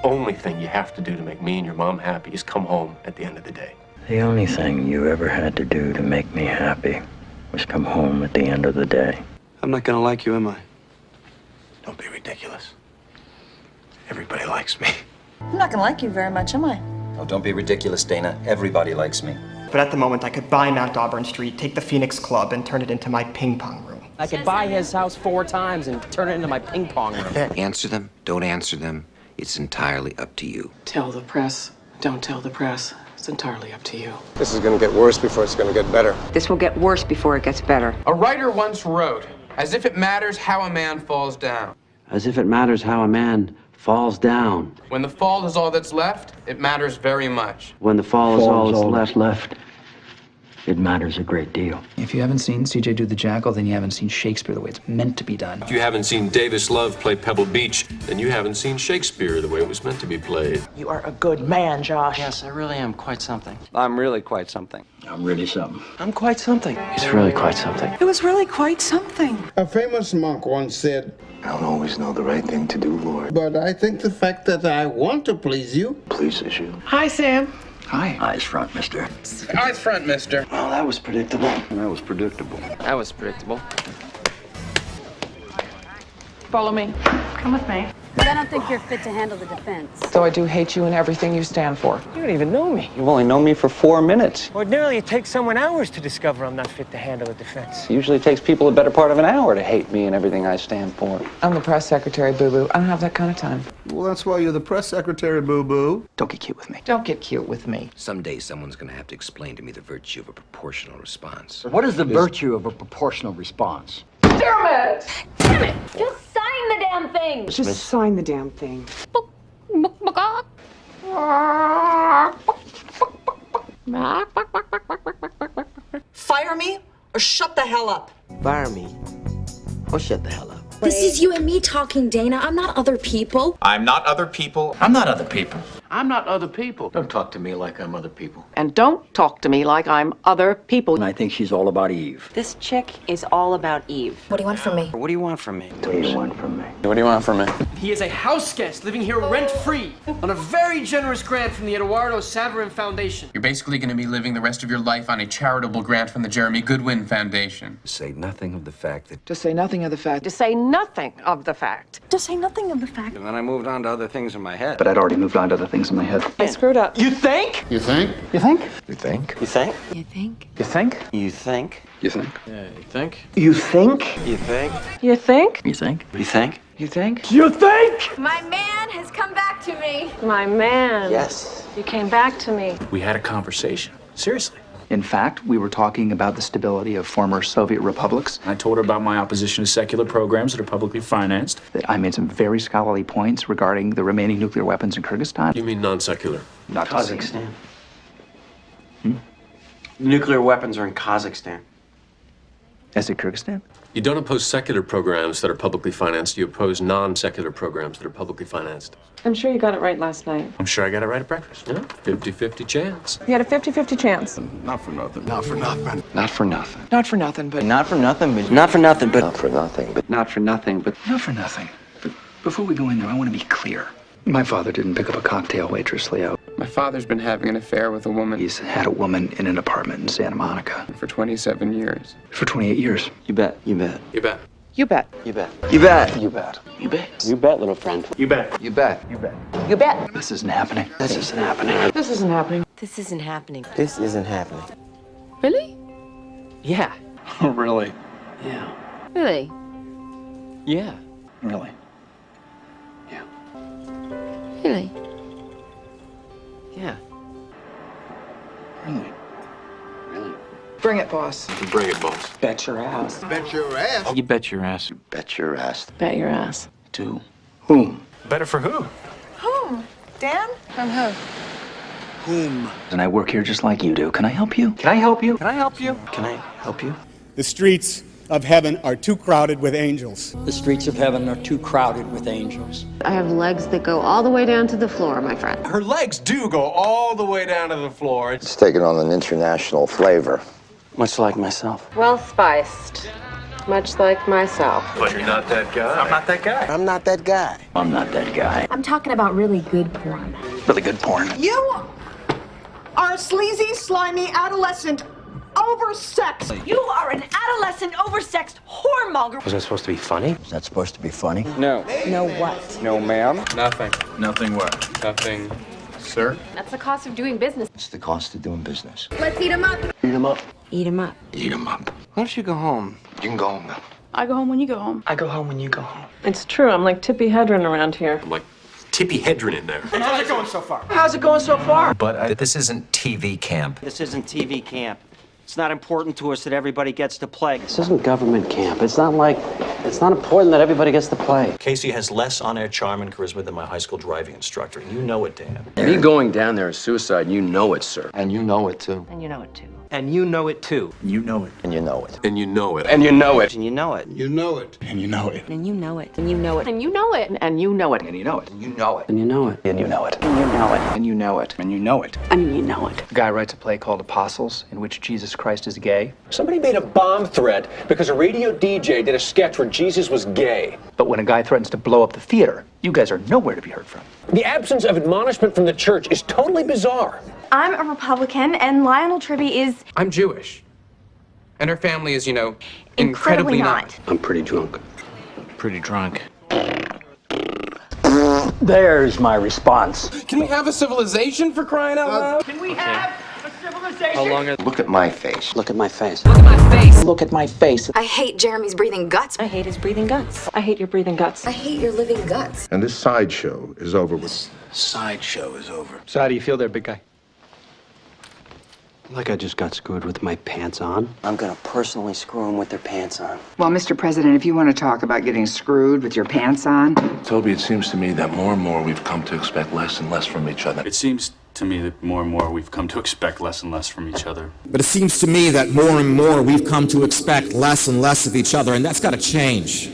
only thing you have to do to make me and your mom happy is come home at the end of the day. The only thing you ever had to do to make me happy was come home at the end of the day. I'm not gonna like you, am I? Don't be ridiculous. Everybody likes me. I'm not gonna like you very much, am I? Oh, don't be ridiculous, Dana. Everybody likes me. But at the moment, I could buy Mount Auburn Street, take the Phoenix Club, and turn it into my ping pong room. I could buy his house 4 times and turn it into my ping pong room. Answer them, don't answer them. It's entirely up to you. Tell the press, don't tell the press. It's entirely up to you. This is gonna get worse before it's gonna get better. This will get worse before it gets better. A writer once wrote, "As if it matters how a man falls down." As if it matters how a man falls down. When the fall is all that's left, it matters very much. When the fall is all that's left, it matters a great deal. If you haven't seen CJ do the Jackal, then you haven't seen Shakespeare the way it's meant to be done. If you haven't seen Davis Love play Pebble Beach, then you haven't seen Shakespeare the way it was meant to be played. You are a good man, Josh. Yes, I really am quite something. I'm really quite something. I'm really something. I'm quite something. He's really quite something. It was really quite something. A famous monk once said, I don't always know the right thing to do, Lord. but I think the fact that I want to please you Pleases you. Hi, Sam. Hi. Eyes front, mister. Eyes front, mister. Well, that was predictable. That was predictable. That was predictable. Follow me. Come with me. But I don't think you're fit to handle the defense. Though I do hate you and everything you stand for. You don't even know me. You've only known me for 4 minutes. Ordinarily, it takes someone hours to discover I'm not fit to handle a defense. It usually takes people a better part of an hour to hate me and everything I stand for. I'm the press secretary, boo-boo. I don't have that kind of time. Well, that's why you're the press secretary, boo-boo. Don't get cute with me. Don't get cute with me. Someday someone's gonna have to explain to me the virtue of a proportional response. What is the virtue of a proportional response? Damn it! Damn it! Just sign the damn thing! Just sign the damn thing. Fire me or shut the hell up. Fire me. Or shut the hell up. This is you and me talking, Dana. I'm not other people. I'm not other people. I'm not other people. I'm not other people. Don't talk to me like I'm other people. And don't talk to me like I'm other people. And I think she's all about Eve. This chick is all about Eve. What do you want from me? What do you want from me? What do you want from me? What do you want from me? He is a house guest living here rent-free on a very generous grant from the Eduardo Saverin Foundation. You're basically going to be living the rest of your life on a charitable grant from the Jeremy Goodwin Foundation. Say nothing of the fact that To say nothing of the fact. To say nothing of the fact. To say nothing of the fact. And then I moved on to other things in my head. But I'd already moved on to other things in my head. I screwed up. You think? You think? You think? you think. You You think? think? You think? You think? You think? You think? You think? You think? You think? You think? You think? You think? You think? My man has come back to me. My man. Yes. You came back to me. We had a conversation. Seriously. In fact, we were talking about the stability of former Soviet republics. I told her about my opposition to secular programs that are publicly financed. That I made some very scholarly points regarding the remaining nuclear weapons in Kyrgyzstan. You mean non-secular? Not Kazakhstan. Nuclear weapons are in Kazakhstan. Is it Kyrgyzstan? You don't oppose secular programs that are publicly financed. You oppose non-secular programs that are publicly financed. I'm sure you got it right last night. I'm sure I got it right at breakfast. Yeah, 50-50 chance. You had a 50-50 chance. Not for nothing. Not for nothing. Not for nothing, but... Not for nothing, but... Not for nothing, but... Not for nothing, but Not for nothing, but... Not for nothing. But before we go in there, I want to be clear. My father didn't pick up a cocktail waitress, Leo. My father's been having an affair with a woman He's had a woman in an apartment in Santa Monica for 27 years. for 28 years. You bet. You bet. You bet. You bet. You bet. You bet. You bet. You bet. You bet, little friend. You bet. You bet. You bet. You bet. This isn't happening. This isn't happening. This isn't happening. This isn't happening. This isn't happening. Really? Yeah. Oh, really? Yeah. Really? Yeah. Really. Really? Yeah. Really. Bring it, boss. Bring it, boss. Bet your ass. Bet your ass. You bet your ass. bet your ass. Bet your ass. To whom? Better for who? Whom? Dan? From who? Whom? And I work here just like you do. Can I help you? Can I help you? Can I help you? Can I help you? The streets of heaven are too crowded with angels. The streets of heaven are too crowded with angels. I have legs that go all the way down to the floor, my friend. Her legs do go all the way down to the floor. It's taken on an international flavor. Much like myself. Well spiced. Much like myself. But you're not that guy. I'm not that guy. I'm not that guy. I'm not that guy. I'm talking about really good porn. Really good porn. You are a sleazy, slimy adolescent oversexed. You are an adolescent, oversexed whoremonger. Was that supposed to be funny? Is that supposed to be funny? No. No what? No, ma'am. Nothing. Nothing what? Nothing. Sir? That's the cost of doing business. It's the cost of doing business. Let's eat him up. Eat 'em up. Eat him up. Eat 'em up. Why don't you go home? You can go home now. I go home when you go home. I go home when you go home. It's true. I'm like Tippi Hedren around here. I'm like Tippi Hedren in there. How's it going so far? How's it going so far? But this isn't TV camp. This isn't TV camp. It's not important to us that everybody gets to play. This isn't government camp. It's not important that everybody gets to play. Casey has less on-air charm and charisma than my high school driving instructor. You know it, Dan. Me going down there is suicide, and you know it, sir. And you know it, too. And you know it too. And you know it too. You know it. And you know it. And you know it. And you know it. And you know it. You know it. And you know it. And you know it. And you know it. And you know it. And you know it. And you know it. You know it. And you know it. And you know it. And you know it. And you know it. And you know it. And you know it. A guy writes a play called Apostles, in which Jesus Christ is gay. Somebody made a bomb threat because a radio DJ did a sketch where Jesus was gay. But when a guy threatens to blow up the theater, you guys are nowhere to be heard from. The absence of admonishment from the church is totally bizarre. I'm a Republican, and Lionel Tribby is I'm Jewish. And her family is, incredibly not. I'm pretty drunk. Pretty drunk. There's my response. Can we have a civilization for crying out loud? Can we have a civilization? How long is... Look at my face. Look at my face. Look at my face. Look at my face. I hate Jeremy's breathing guts. I hate his breathing guts. I hate your breathing guts. I hate your living guts. And this sideshow is over with. Sideshow is over. So how do you feel there, big guy? Like I just got screwed with my pants on. I'm gonna personally screw them with their pants on. Well, Mr. President, if you want to talk about getting screwed with your pants on. Toby, it seems to me that more and more we've come to expect less and less from each other. It seems to me that more and more we've come to expect less and less from each other. But it seems to me that more and more we've come to expect less and less of each other, and that's got to change.